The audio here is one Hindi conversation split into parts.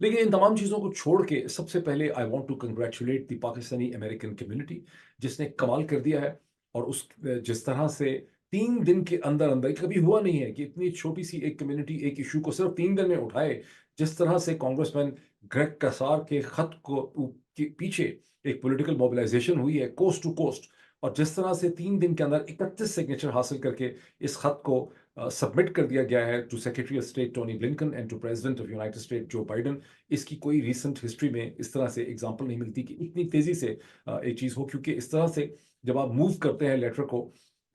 लेकिन इन तमाम चीज़ों को छोड़ के सबसे पहले I want to congratulate the Pakistani American community, जिसने कमाल कर दिया है। और उस जिस तरह से 3 दिन के अंदर-अंदर, कभी हुआ नहीं है कि इतनी छोटी-सी एक कम्युनिटी एक इश्यू को सिर्फ 3 दिन में उठाए। जिस तरह से कांग्रेसमैन ग्रेग कसार के खत को के पीछे एक पॉलिटिकल मोबिलाइजेशन हुई है कोस्ट टू कोस्ट, और जिस तरह से 3 दिन के अंदर 31 सिग्नेचर हासिल करके इस खत को सबमिट कर दिया गया है to secretary of state Tony Blinken and to president of United State Joe Biden. इसकी कोई रीसेंट हिस्ट्री में इस तरह से एग्जांपल नहीं मिलती कि इतनी तेजी से एक चीज हो, क्योंकि इस तरह से जब आप मूव करते हैं लेटर को,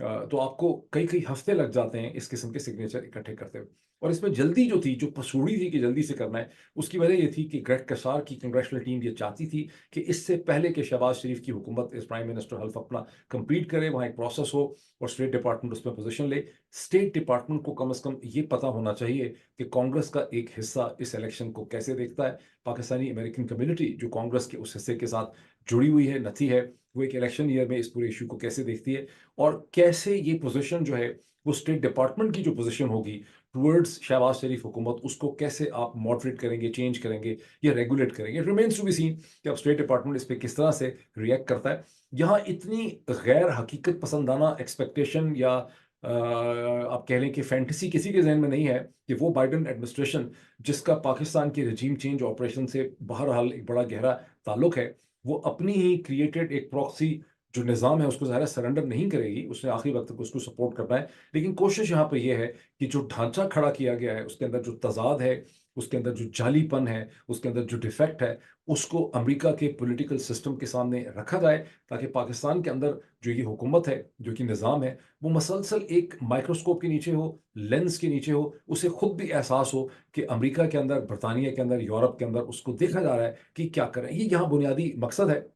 तो आपको कई कई हफ्ते लग जाते हैं इस किस्म के सिग्नेचर इकट्ठे करते हुए। और इसमें जल्दी जो थी, जो पसूड़ी थी कि जल्दी से करना है, उसकी वजह ये थी कि ग्रेग कसार की कांग्रेचुलर टीम ये चाहती थी कि इससे पहले कि शहबाज शरीफ की हुकूमत इस प्राइम मिनिस्टर हल्फ अपना कंप्लीट करे, वहाँ एक प्रोसेस हो और स्टेट डिपार्टमेंट उसमें पोजीशन ले। स्टेट डिपार्टमेंट को कम से कम ये पता होना चाहिए कि कांग्रेस का एक हिस्सा इस इलेक्शन को कैसे देखता है। पाकिस्तानी अमेरिकन कम्युनिटी जो कांग्रेस के उस हिस्से के साथ जुड़ी हुई है, नथी है, वो एक इलेक्शन ईयर में इस पूरे इशू को कैसे देखती है, और कैसे ये पोजीशन जो है वो स्टेट डिपार्टमेंट की जो पोजीशन होगी टुवर्ड्स शहबाज शरीफ हुकूमत, उसको कैसे आप मॉडरेट करेंगे, चेंज करेंगे या रेगुलेट करेंगे। It remains to be seen कि अब स्टेट डिपार्टमेंट इस पे किस तरह से रिएक्ट करता है। यहाँ इतनी गैर हकीकत पसंदाना एक्सपेक्टेशन या आप कह लें कि फैंटेसी किसी के जहन में नहीं है कि वो बाइडेन एडमिनिस्ट्रेशन, जिसका पाकिस्तान के रजीम चेंज ऑपरेशन से बहरहाल एक बड़ा गहरा ताल्लुक है, वो अपनी ही क्रिएटेड एक प्रॉक्सी जो निज़ाम है उसको ज़ाहिर है सरेंडर नहीं करेगी, उसने आखिरी वक्त तक उसको सपोर्ट करना है। लेकिन कोशिश यहाँ पे ये है कि जो ढांचा खड़ा किया गया है, उसके अंदर जो तज़ाद है, उसके अंदर जो जालीपन है, उसके अंदर जो डिफेक्ट है, उसको अमेरिका के पॉलिटिकल सिस्टम के सामने रखा जाए, ताकि पाकिस्तान के अंदर जो ये हुकूमत है, जो कि निज़ाम है, वो मसलसल एक माइक्रोस्कोप के नीचे हो, लेंस के नीचे हो, उसे खुद भी एहसास हो कि अमेरिका के अंदर, बरतानिया के अंदर, यूरोप के अंदर उसको देखा जा रहा है कि क्या करें। ये यहाँ बुनियादी मकसद है।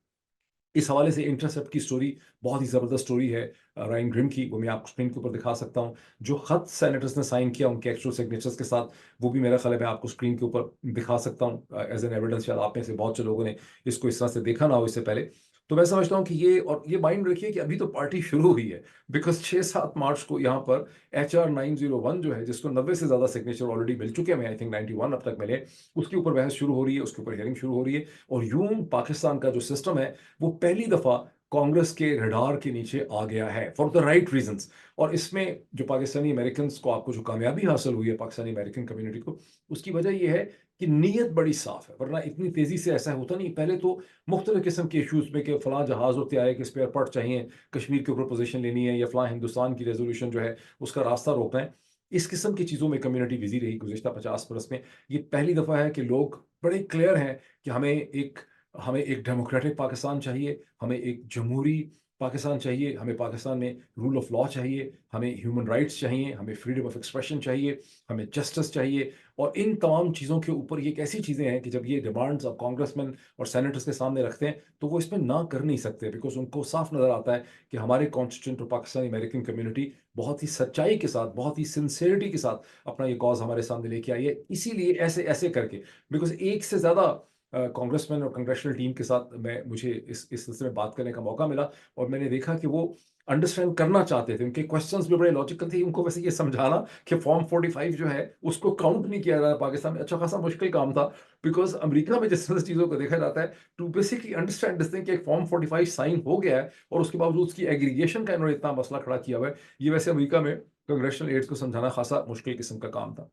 इस हवाले से इंटरसेप्ट की स्टोरी बहुत ही ज़बरदस्त स्टोरी है रायन ग्रिम की, वो मैं आपको स्क्रीन के ऊपर दिखा सकता हूँ। जो खत सेनेटर्स ने साइन किया उनके एक्चुअल सिग्नेचर्स के साथ, वो भी मेरा ख्याल है मैं आपको स्क्रीन के ऊपर दिखा सकता हूँ एज एन एविडेंस। शायद आप में से बहुत से लोगों ने इसको इस तरह से देखा ना हो इससे पहले। तो मैं समझता हूँ कि ये, और ये माइंड रखिए कि अभी तो पार्टी शुरू हुई है, बिकॉज 6-7 मार्च को यहाँ पर HR 901 जो है, जिसको 90 से ज़्यादा सिग्नेचर ऑलरेडी मिल चुके हैं, आई थिंक 91 अब तक मिले, उसके ऊपर बहस शुरू हो रही है, उसके ऊपर हियरिंग शुरू हो रही है। और यूं पाकिस्तान का जो सिस्टम है वो पहली दफा कांग्रेस के रडार के नीचे आ गया है फॉर द राइट रीजंस। और इसमें जो पाकिस्तानी अमेरिकन को, आपको जो कामयाबी हासिल हुई है पाकिस्तानी अमेरिकन कम्युनिटी को, उसकी वजह यह है कि नीयत बड़ी साफ है, वरना इतनी तेजी से ऐसा होता नहीं। पहले तो मुख्तलिफ किस्म के इशूज में कि फलां जहाज होते आए कि स्पेयर पार्ट चाहिए, कश्मीर के ऊपर पोजीशन लेनी है, या फलां हिंदुस्तान की रेजोल्यूशन जो है उसका रास्ता रोकना है, इस किस्म की चीज़ों में कम्युनिटी बिजी रही गुज़िश्ता 50 बरस में। ये पहली दफ़ा है कि लोग बड़े क्लियर हैं कि हमें एक डेमोक्रेटिक पाकिस्तान चाहिए, हमें एक जमहूरी पाकिस्तान चाहिए, हमें पाकिस्तान में रूल ऑफ लॉ चाहिए, हमें ह्यूमन राइट्स चाहिए, हमें फ्रीडम ऑफ एक्सप्रेशन चाहिए, हमें जस्टिस चाहिए। और इन तमाम चीज़ों के ऊपर ये एक ऐसी चीज़ें हैं कि जब ये डिमांड्स अब कांग्रेसमैन और सेनेटर्स के सामने रखते हैं, तो वो इसमें ना कर नहीं सकते, बिकॉज़ उनको साफ नज़र आता है कि हमारे कॉन्स्टिट्यूएंट और पाकिस्तानी अमेरिकन कम्युनिटी बहुत ही सच्चाई के साथ, बहुत ही सिंसियरिटी के साथ अपना ये कॉज़ हमारे सामने लेके आई है। इसीलिए ऐसे-ऐसे करके, बिकॉज़ एक से ज़्यादा कांग्रेसमैन और कांग्रेचुलर टीम के साथ मुझे इस सिलसिले में बात करने का मौका मिला, और मैंने देखा कि वो अंडरस्टैंड करना चाहते थे। उनके क्वेश्चंस भी बड़े लॉजिकल थे। उनको वैसे ये समझाना कि फॉर्म 45 जो है उसको काउंट नहीं किया जा रहा है पाकिस्तान में, अच्छा खासा मुश्किल काम था। बिकॉज़ अमेरिका में जिस तरह से चीज़ों को देखा जाता है, to basically understand this thing कि एक फॉर्म 45 साइन हो गया है और उसके बावजूद उसकी एग्रीगेशन का इन्होंने इतना मसला खड़ा किया हुआ है। ये वैसे अमेरिका में कांग्रेचुलर एड्स को समझाना खासा मुश्किल किस्म का काम था।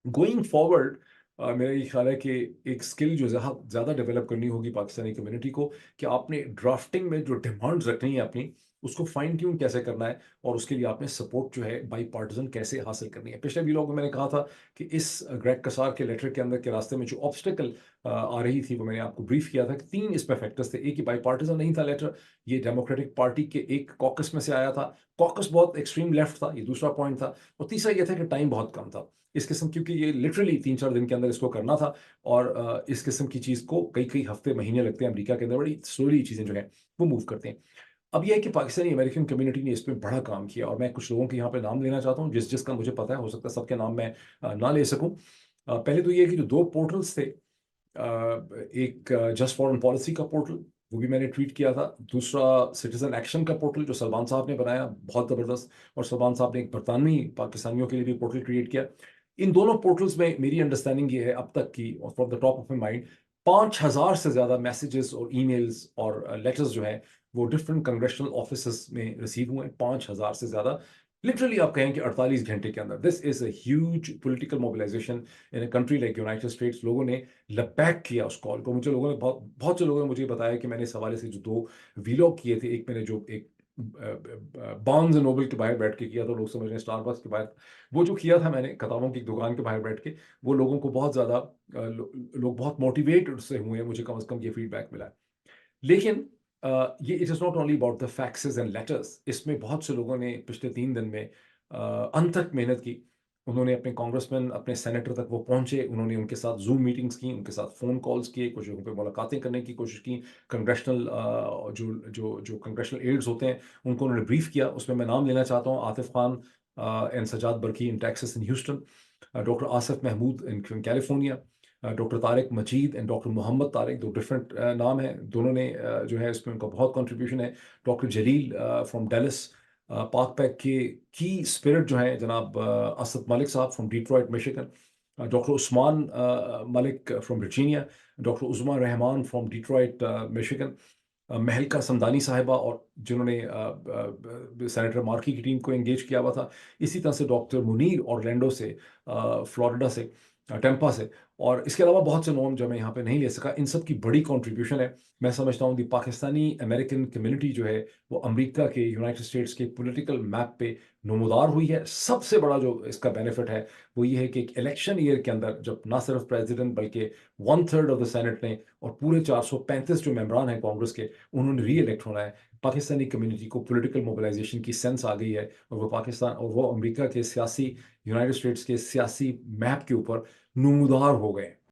गोइंग फॉरवर्ड मेरा ये ख्याल है कि एक स्किल जो ज़्यादा डेवलप करनी होगी पाकिस्तानी कम्युनिटी को, कि आपने ड्राफ्टिंग में जो डिमांड्स रखनी है अपनी, उसको फाइन ट्यून कैसे करना है, और उसके लिए आपने सपोर्ट जो है बाई पार्टिजन कैसे हासिल करनी है। पिछले वीडियो में मैंने कहा था कि इस ग्रेग कसार के लेटर के अंदर के रास्ते में जो ऑब्स्टिकल आ रही थी, वो मैंने आपको ब्रीफ किया था कि 3 इसमें फैक्टर्स थे। एक ही बाई पार्टिजन नहीं था लेटर, ये डेमोक्रेटिक पार्टी के एक कॉकस में से आया था। कॉकस बहुत एक्सट्रीम लेफ्ट था, ये दूसरा पॉइंट था। और तीसरा ये था कि टाइम बहुत कम था इस किस्म, क्योंकि ये लिटरली 3-4 दिन के अंदर इसको करना था। और इस किस्म की चीज़ को कई-कई हफ्ते, महीने लगते हैं। अमेरिका के अंदर बड़ी स्लोली चीज़ें जो हैं वो मूव करते हैं। अब ये है कि पाकिस्तानी अमेरिकन कम्युनिटी ने इस पे बड़ा काम किया, और मैं कुछ लोगों के यहाँ पे नाम लेना चाहता हूँ, जिसका मुझे पता है, हो सकता है सबके नाम मैं ना ले सकूँ। पहले तो ये है कि जो 2 पोर्टल्स थे, एक जस्ट फॉरेन पॉलिसी का पोर्टल, वो भी मैंने ट्वीट किया था। दूसरा सिटीजन एक्शन का पोर्टल जो सलमान साहब ने बनाया, बहुत ज़बरदस्त। और सलमान साहब ने एक बरतानवी पाकिस्तानियों के लिए भी पोर्टल क्रिएट किया। इन दोनों पोर्टल्स में मेरी अंडरस्टैंडिंग ये है अब तक की, और from the top of my mind, 5,000 से ज़्यादा मैसेजेस और ईमेल्स और लेटर्स जो हैं वो डिफरेंट कांग्रेशनल ऑफिसेस में रिसीव हुए हैं। 5,000 से ज़्यादा, लिटरली आप कहें कि 48 घंटे के अंदर। This is a huge political mobilization in a country like United States. लोगों ने लबैक किया उस कॉल को। मुझे लोगों ने बहुत बहुत से लोगों ने मुझे बताया कि मैंने इस हवाले से जो 2 वीलॉग किए थे, एक मैंने जो एक बार्न्स एंड नोबल के बाहर बैठ के किया, तो लोग समझ रहे हैं स्टारबक्स के बाहर, वो जो किया था मैंने किताबों की दुकान के बाहर बैठ के, वो लोगों को बहुत ज़्यादा लोग बहुत मोटिवेट से हुए हैं, मुझे कम से कम ये फीडबैक मिला है। लेकिन ये it is not only about the faxes and letters. इसमें बहुत से लोगों ने पिछले 3 दिन में अनथक मेहनत की। उन्होंने अपने कांग्रेसमैन, अपने सेनेटर तक वो पहुँचे, उन्होंने उनके साथ ज़ूम मीटिंग्स की, उनके साथ फ़ोन कॉल्स किए, कुछ लोगों पे मुलाकातें करने की कोशिश की। कांग्रेशनल जो कांग्रेशनल एड्स होते हैं, उनको उन्होंने ब्रीफ़ किया। उसमें मैं नाम लेना चाहता हूँ, Atif Khan and Sajjad Barki in Texas and Houston, doctor Asif Mahmood in California, doctor Tariq Majeed and doctor Mohammad Tariq, 2 different नाम हैं। दोनों ने जो है इसमें उनका बहुत कंट्रीब्यूशन है। Doctor Jalil from Dallas, Pak PAC के की स्पिरिट जो है जनाब असद मलिक साहब from Detroit Michigan, doctor Usman Malik from Virginia, doctor Uzma Rehman from Detroit Michigan, Mahlika Samdani साहिबा, और जिन्होंने सेनेटर मार्की की टीम को एंगेज किया हुआ था। इसी तरह से डॉक्टर मुनीर ऑरलैंडो से, फ्लोरिडा से, टेम्पा से, और इसके अलावा बहुत से नाम जो मैं यहाँ पे नहीं ले सका। इन सब की बड़ी कंट्रीब्यूशन है। मैं समझता हूँ दी पाकिस्तानी अमेरिकन कम्युनिटी जो है वो अमेरिका के, यूनाइटेड स्टेट्स के पॉलिटिकल मैप पे नमूदार हुई है। सबसे बड़ा जो इसका बेनिफिट है वो ये है कि एक इलेक्शन ईयर के अंदर जब ना सिर्फ प्रेसिडेंट बल्कि 1/3 ऑफ द सेनेट ने और पूरे 435 जो मेंबरान हैं कांग्रेस के, उन्होंने री इलेक्ट होना है। पाकिस्तानी कम्युनिटी को पॉलिटिकल मोबिलाइजेशन की सेंस आ गई है, और वो पाकिस्तान और वो अमेरिका के सियासी, यूनाइटेड स्टेट्स के सियासी मैप के ऊपर नमूदार हो गए।